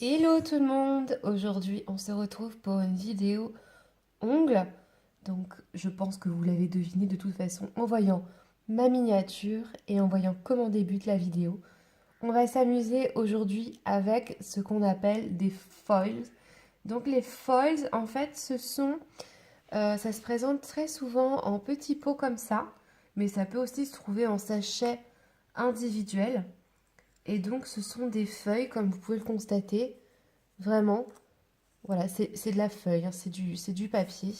Hello tout le monde! Aujourd'hui, on se retrouve pour une vidéo ongles. Donc, je pense que vous l'avez deviné de toute façon en voyant ma miniature et en voyant comment débute la vidéo. On va s'amuser aujourd'hui avec ce qu'on appelle des foils. Donc, les foils, en fait, ça se présente très souvent en petits pots comme ça, mais ça peut aussi se trouver en sachet individuel. Et donc, ce sont des feuilles, comme vous pouvez le constater. Vraiment, voilà, c'est de la feuille, hein, c'est du papier.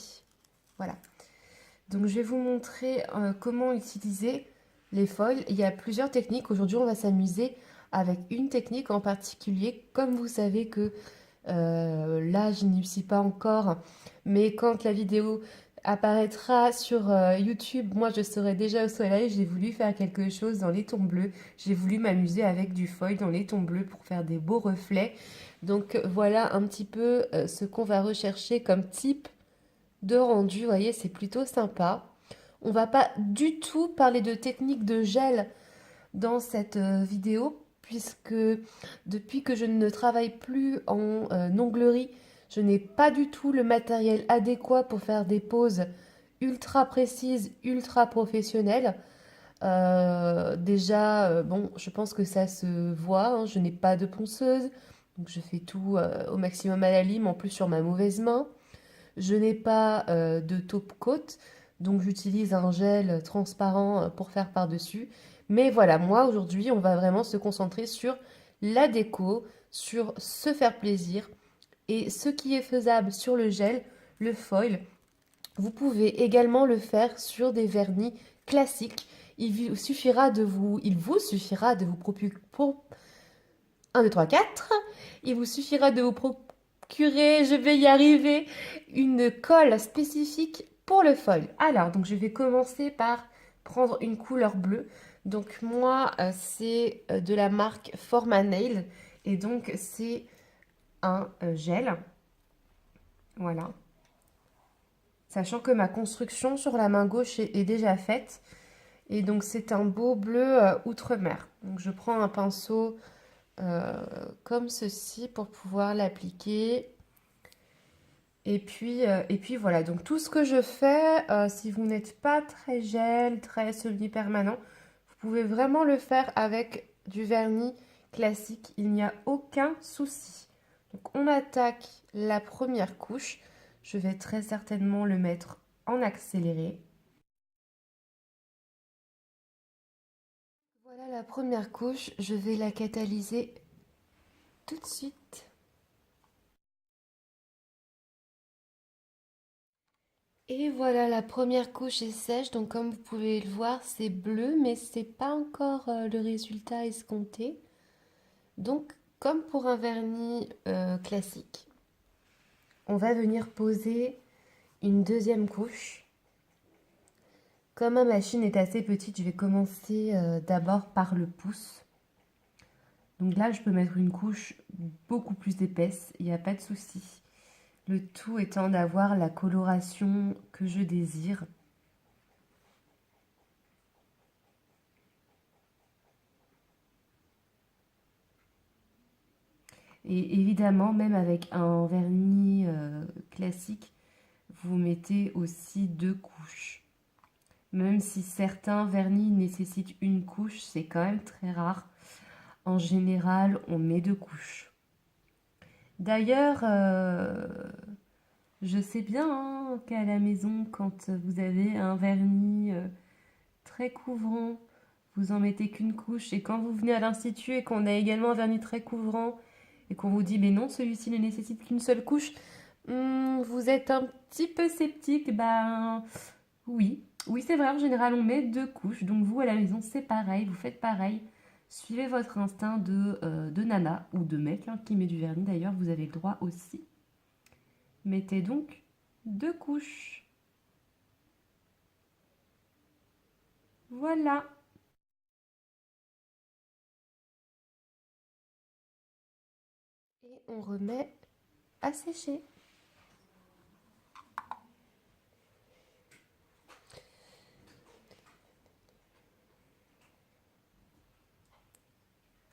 Voilà. Donc je vais vous montrer comment utiliser les foils. Il y a plusieurs techniques. Aujourd'hui, on va s'amuser avec une technique en particulier. Comme vous savez que là, je n'y suis pas encore, mais quand la vidéo apparaîtra sur YouTube, moi je serai déjà au soleil. J'ai voulu faire quelque chose dans les tons bleus. J'ai voulu m'amuser avec du foil dans les tons bleus pour faire des beaux reflets. Donc voilà un petit peu ce qu'on va rechercher comme type de rendu. Vous voyez, c'est plutôt sympa. On va pas du tout parler de technique de gel dans cette vidéo, puisque depuis que je ne travaille plus en onglerie, je n'ai pas du tout le matériel adéquat pour faire des poses ultra précises, ultra professionnelles. Déjà, bon, je pense que ça se voit, hein, je n'ai pas de ponceuse, donc je fais tout au maximum à la lime, en plus sur ma mauvaise main. Je n'ai pas de top coat, donc j'utilise un gel transparent pour faire par-dessus. Mais voilà, moi aujourd'hui, on va vraiment se concentrer sur la déco, sur se faire plaisir et ce qui est faisable sur le gel, le foil. Vous pouvez également le faire sur des vernis classiques. Il vous suffira de vous procurer 1, 2, 3, 4. Il vous suffira de vous procurer, je vais y arriver, une colle spécifique pour le foil. Alors, donc je vais commencer par prendre une couleur bleue. Donc moi, c'est de la marque Forma Nail. Et donc, c'est un gel. Voilà. Sachant que ma construction sur la main gauche est déjà faite. Et donc, c'est un beau bleu outre-mer. Donc, je prends un pinceau comme ceci pour pouvoir l'appliquer. Et puis voilà, donc tout ce que je fais, si vous n'êtes pas très gel, très semi-permanent, vous pouvez vraiment le faire avec du vernis classique, il n'y a aucun souci. Donc on attaque la première couche, je vais très certainement le mettre en accéléré. Voilà la première couche, je vais la catalyser tout de suite. Et voilà, la première couche est sèche, donc comme vous pouvez le voir, c'est bleu, mais c'est pas encore le résultat escompté. Donc, comme pour un vernis classique, on va venir poser une deuxième couche. Comme ma machine est assez petite, je vais commencer d'abord par le pouce. Donc là, je peux mettre une couche beaucoup plus épaisse, il n'y a pas de souci. Le tout étant d'avoir la coloration que je désire. Et évidemment, même avec un vernis classique, vous mettez aussi 2 couches. Même si certains vernis nécessitent une couche, c'est quand même très rare. En général, on met 2 couches. D'ailleurs, je sais bien hein, qu'à la maison, quand vous avez un vernis très couvrant, vous en mettez qu'une couche. Et quand vous venez à l'institut et qu'on a également un vernis très couvrant, et qu'on vous dit, mais non, celui-ci ne nécessite qu'une seule couche, vous êtes un petit peu sceptique. Ben oui, oui, c'est vrai, en général, on met 2 couches. Donc vous, à la maison, c'est pareil, vous faites pareil. Suivez votre instinct de nana ou de mec hein, qui met du vernis. D'ailleurs, vous avez le droit aussi. Mettez donc 2 couches. Voilà. Et on remet à sécher.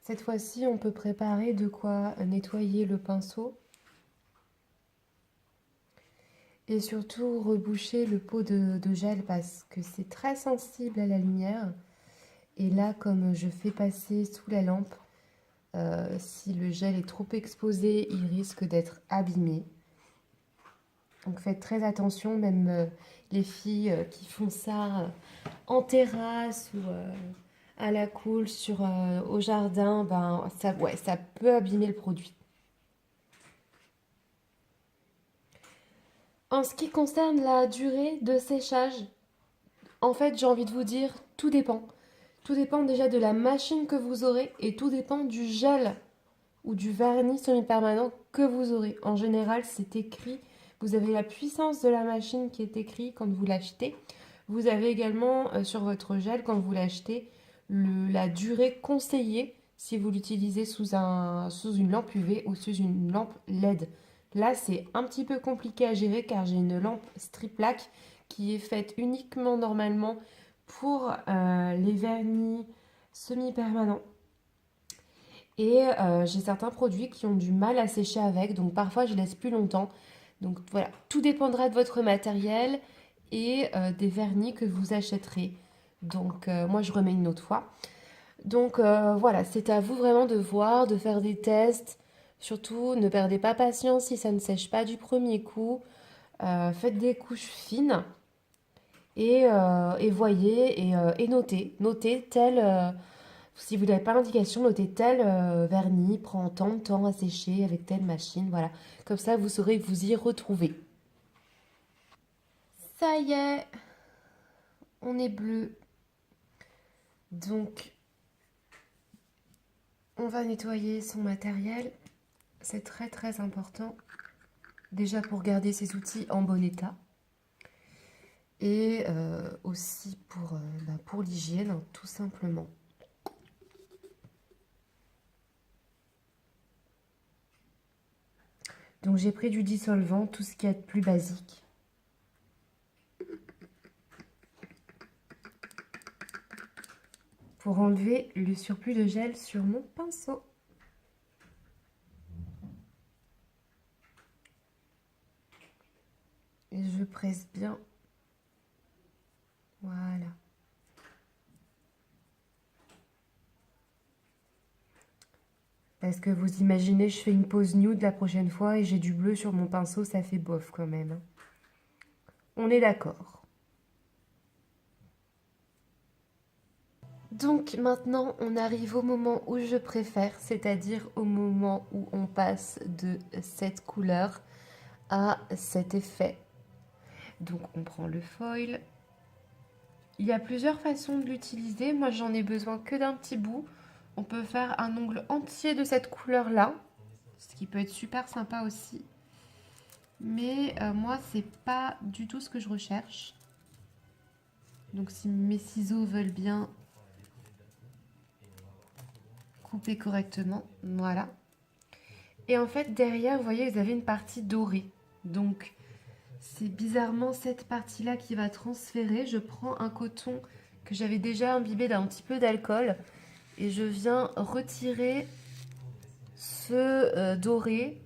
Cette fois-ci, on peut préparer de quoi nettoyer le pinceau et surtout reboucher le pot de gel parce que c'est très sensible à la lumière. Et là, comme je fais passer sous la lampe, si le gel est trop exposé, il risque d'être abîmé. Donc faites très attention, même les filles qui font ça en terrasse ou à la cool au jardin, ben, ça, ouais, ça peut abîmer le produit. En ce qui concerne la durée de séchage, en fait, j'ai envie de vous dire, tout dépend. Tout dépend déjà de la machine que vous aurez et tout dépend du gel ou du vernis semi-permanent que vous aurez. En général, c'est écrit, vous avez la puissance de la machine qui est écrit quand vous l'achetez. Vous avez également sur votre gel, quand vous l'achetez, la durée conseillée si vous l'utilisez sous une lampe UV ou sous une lampe LED. Là, c'est un petit peu compliqué à gérer car j'ai une lampe strip lac qui est faite uniquement normalement pour les vernis semi-permanents. Et j'ai certains produits qui ont du mal à sécher avec, donc parfois je laisse plus longtemps. Donc voilà, tout dépendra de votre matériel et des vernis que vous achèterez. Donc moi je remets une autre fois. Donc voilà, c'est à vous vraiment de voir, de faire des tests. Surtout, ne perdez pas patience si ça ne sèche pas du premier coup. Faites des couches fines et voyez et notez. Notez tel, si vous n'avez pas l'indication, notez tel vernis prend tant de temps à sécher avec telle machine. Voilà, comme ça vous saurez vous y retrouver. Ça y est, on est bleu. Donc, on va nettoyer son matériel. C'est très très important. Déjà pour garder ses outils en bon état. Et aussi pour l'hygiène, hein, tout simplement. Donc j'ai pris du dissolvant, tout ce qui est plus basique. Pour enlever le surplus de gel sur mon pinceau. Et je presse bien. Voilà. Parce que vous imaginez, je fais une pause nude la prochaine fois et j'ai du bleu sur mon pinceau, ça fait bof quand même, hein. On est d'accord. Donc maintenant, on arrive au moment où je préfère, c'est-à-dire au moment où on passe de cette couleur à cet effet. Donc on prend le foil. Il y a plusieurs façons de l'utiliser. Moi, j'en ai besoin que d'un petit bout. On peut faire un ongle entier de cette couleur-là, ce qui peut être super sympa aussi. Mais moi, c'est pas du tout ce que je recherche. Donc si mes ciseaux veulent bien couper correctement, voilà. Et en fait, derrière, vous voyez, vous avez une partie dorée. Donc, c'est bizarrement cette partie-là qui va transférer. Je prends un coton que j'avais déjà imbibé d'un petit peu d'alcool et je viens retirer ce doré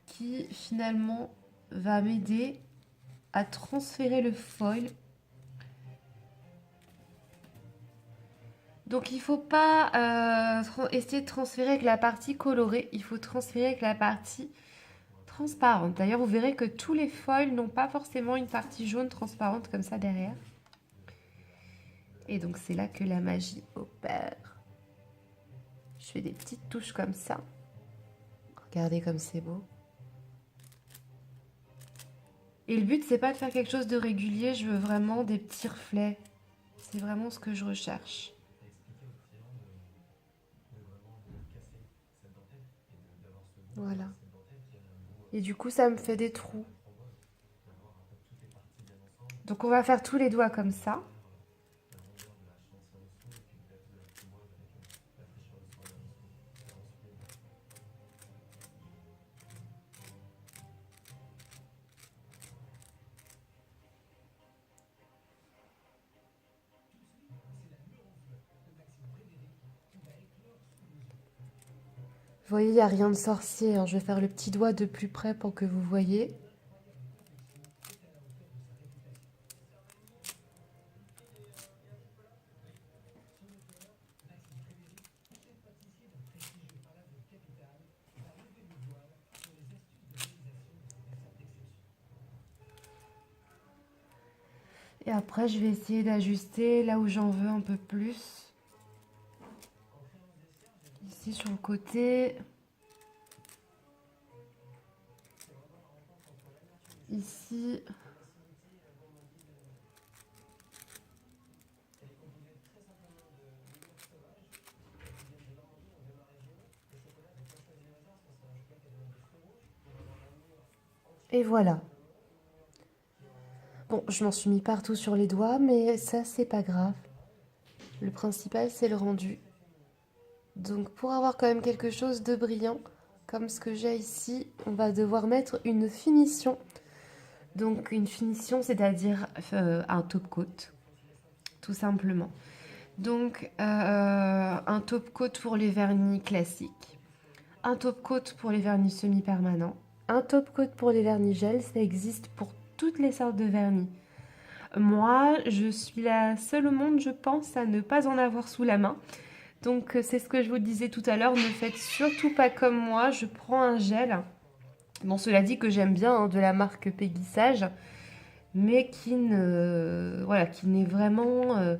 qui finalement va m'aider à transférer le foil. Donc il ne faut pas essayer de transférer avec la partie colorée, il faut transférer avec la partie transparente. D'ailleurs, vous verrez que tous les foils n'ont pas forcément une partie jaune transparente comme ça derrière. Et donc c'est là que la magie opère. Je fais des petites touches comme ça. Regardez comme c'est beau. Et le but, c'est pas de faire quelque chose de régulier, je veux vraiment des petits reflets. C'est vraiment ce que je recherche. Voilà. Et du coup, ça me fait des trous. Donc on va faire tous les doigts comme ça. voyez, il n'y a rien de sorcier, hein. Je vais faire le petit doigt de plus près pour que vous voyez. Et après, je vais essayer d'ajuster là où j'en veux un peu plus. Ici sur le côté. Ici. Et voilà. Bon, je m'en suis mis partout sur les doigts, mais ça, c'est pas grave. Le principal, c'est le rendu. Donc, pour avoir quand même quelque chose de brillant, comme ce que j'ai ici, on va devoir mettre une finition. Donc, une finition, c'est-à-dire un top coat, tout simplement. Donc, un top coat pour les vernis classiques, un top coat pour les vernis semi-permanents, un top coat pour les vernis gel, ça existe pour toutes les sortes de vernis. Moi, je suis la seule au monde, je pense, à ne pas en avoir sous la main. Donc, c'est ce que je vous disais tout à l'heure, ne faites surtout pas comme moi, je prends un gel. Bon, cela dit que j'aime bien, hein, de la marque Peggy Sage, mais voilà, qui n'est vraiment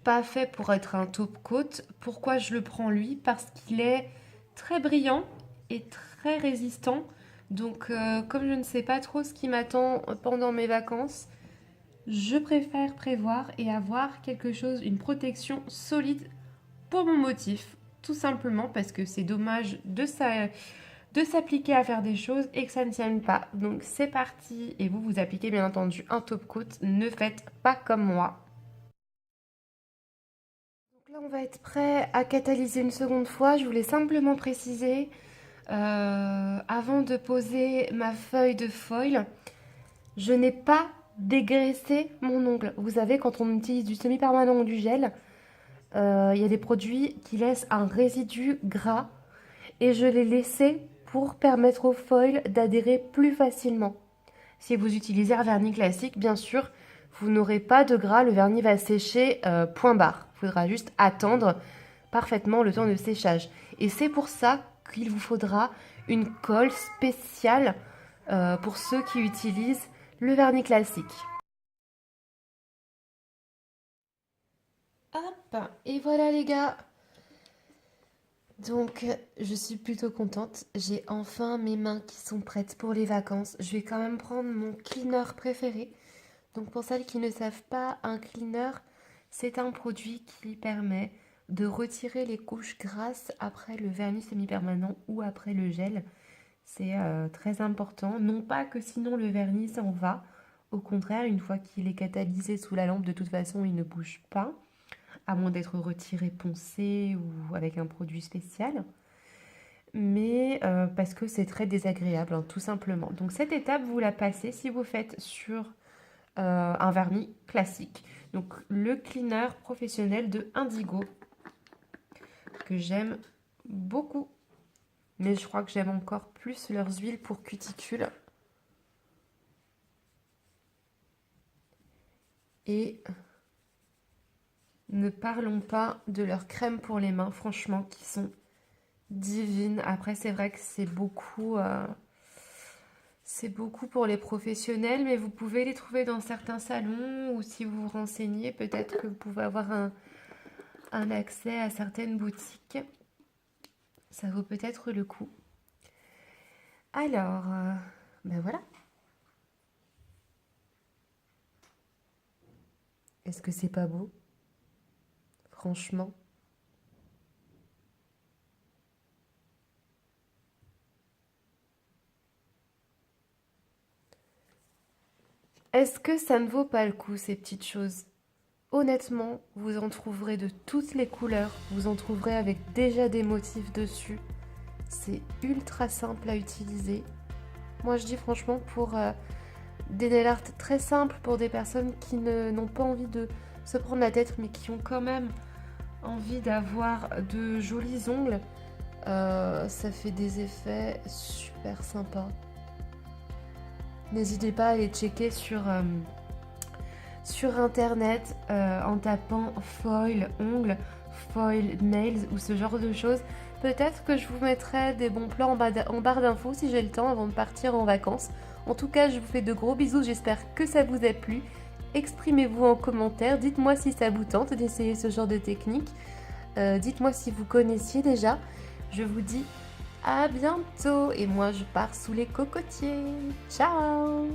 pas fait pour être un top coat. Pourquoi je le prends lui? Parce qu'il est très brillant et très résistant. Donc, comme je ne sais pas trop ce qui m'attend pendant mes vacances, je préfère prévoir et avoir quelque chose, une protection solide pour mon motif. Tout simplement parce que c'est dommage de s'appliquer à faire des choses et que ça ne tienne pas. Donc c'est parti. Et vous, vous appliquez bien entendu un top coat. Ne faites pas comme moi. Donc là, on va être prêt à catalyser une seconde fois. Je voulais simplement préciser, avant de poser ma feuille de foil, je n'ai pas dégraissé mon ongle. Vous savez, quand on utilise du semi-permanent ou du gel, il y a des produits qui laissent un résidu gras et je l'ai laissé pour permettre au foil d'adhérer plus facilement. Si vous utilisez un vernis classique, bien sûr, vous n'aurez pas de gras, le vernis va sécher, point barre. Il faudra juste attendre parfaitement le temps de séchage. Et c'est pour ça qu'il vous faudra une colle spéciale pour ceux qui utilisent le vernis classique. Hop, et voilà les gars. Donc, je suis plutôt contente. J'ai enfin mes mains qui sont prêtes pour les vacances. Je vais quand même prendre mon cleaner préféré. Donc, pour celles qui ne savent pas, un cleaner, c'est un produit qui permet de retirer les couches grasses après le vernis semi-permanent ou après le gel. C'est très important. Non pas que sinon le vernis s'en va. Au contraire, une fois qu'il est catalysé sous la lampe, de toute façon, il ne bouge pas, à moins d'être retiré poncé ou avec un produit spécial. Mais parce que c'est très désagréable, hein, tout simplement. Donc cette étape, vous la passez si vous faites sur un vernis classique. Donc le cleaner professionnel de Indigo, que j'aime beaucoup. Mais je crois que j'aime encore plus leurs huiles pour cuticule. Et ne parlons pas de leurs crèmes pour les mains, franchement, qui sont divines. Après, c'est vrai que c'est beaucoup pour les professionnels, mais vous pouvez les trouver dans certains salons ou si vous vous renseignez, peut-être que vous pouvez avoir un accès à certaines boutiques. Ça vaut peut-être le coup. Alors, ben voilà. Est-ce que c'est pas beau? Franchement. Est-ce que ça ne vaut pas le coup, ces petites choses? Honnêtement, vous en trouverez de toutes les couleurs. Vous en trouverez avec déjà des motifs dessus. C'est ultra simple à utiliser. Moi, je dis franchement pour des nail art très simples, pour des personnes qui n'ont pas envie de se prendre la tête, mais qui ont quand même envie d'avoir de jolis ongles. Ça fait des effets super sympas. N'hésitez pas à aller checker sur internet en tapant foil ongles, foil nails ou ce genre de choses. Peut-être que je vous mettrai des bons plans en barre d'infos si j'ai le temps avant de partir en vacances. En tout cas, je vous fais de gros bisous, j'espère que ça vous a plu. Exprimez-vous en commentaire, dites-moi si ça vous tente d'essayer ce genre de technique. Dites-moi si vous connaissiez déjà. Je vous dis à bientôt et moi je pars sous les cocotiers. Ciao!